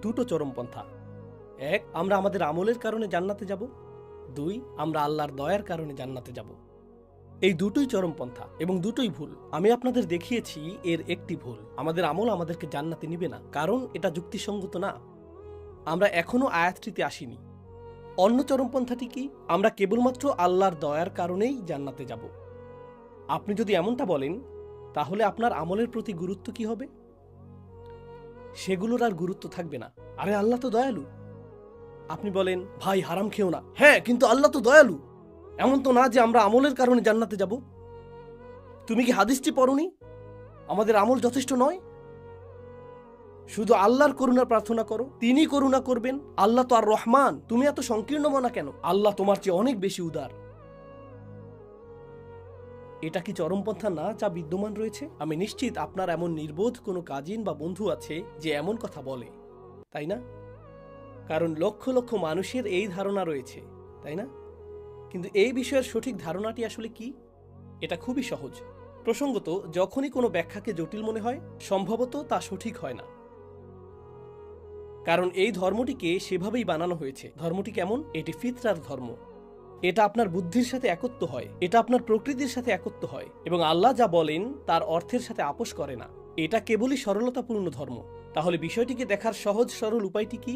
দুটো চরমপন্থা। এক, আমরা আমাদের আমলের কারণে জান্নাতে যাব। দুই, আমরা আল্লাহর দয়ার কারণে জান্নাতে যাব। এই দুটোই চরমপন্থা এবং দুটোই ভুল। আমি আপনাদের দেখিয়েছি এর একটি ভুল। আমাদের আমল আমাদেরকে জান্নাতে নিবে না, কারণ এটা যুক্তিসঙ্গত না। আমরা এখনো আয়াতটিতে আসিনি। অন্য চরমপন্থাটি কি? আমরা কেবলমাত্র আল্লাহর দয়ার কারণেই জান্নাতে যাব। আপনি যদি এমনটা বলেন, তাহলে আপনার আমলের প্রতি গুরুত্ব কি হবে? সেগুলোর আর গুরুত্ব থাকবে না। আরে আল্লাহ তো দয়ালু। আপনি বলেন, ভাই হারাম খেও না। হ্যাঁ, কিন্তু আল্লাহ তো দয়ালু। এমন তো না যে আমরা আমলের কারণে জান্নাতে যাব। তুমি কি হাদিসটি পড়োনি? আমাদের আমল যথেষ্ট নয়? শুধু আল্লাহর করুণা প্রার্থনা করো, তিনি করুণা করবেন। আল্লাহ তো আর রহমান। তুমি এত সংকীর্ণ মনা কেন? আল্লাহ তোমার চেয়ে অনেক বেশি উদার। এটা কি চরমপন্থা না যা বিদ্যমান রয়েছে? আমি নিশ্চিত আপনার এমন নির্বোধ কোনো কাজিন বা বন্ধু আছে যে এমন কথা বলে, তাই না? কারণ লক্ষ লক্ষ মানুষের এই ধারণা রয়েছে, তাই না? কিন্তু এই বিষয়ের সঠিক ধারণাটি আসলে কি? এটা খুবই সহজ। প্রসঙ্গত, যখনই কোনো ব্যাখ্যাকে জটিল মনে হয়, সম্ভবত তা সঠিক হয় না। কারণ এই ধর্মটিকে সেভাবেই বানানো হয়েছে। ধর্মটি কেমন? এটি ফিতরার ধর্ম। এটা আপনার বুদ্ধির সাথে একত্ব হয়, এটা আপনার প্রকৃতির সাথে একত্ব হয়, এবং আল্লাহ যা বলেন তার অর্থের সাথে আপোষ করে না। এটা কেবলই সরলতাপূর্ণ ধর্ম। তাহলে বিষয়টিকে দেখার সহজ সরল উপায়টি কি?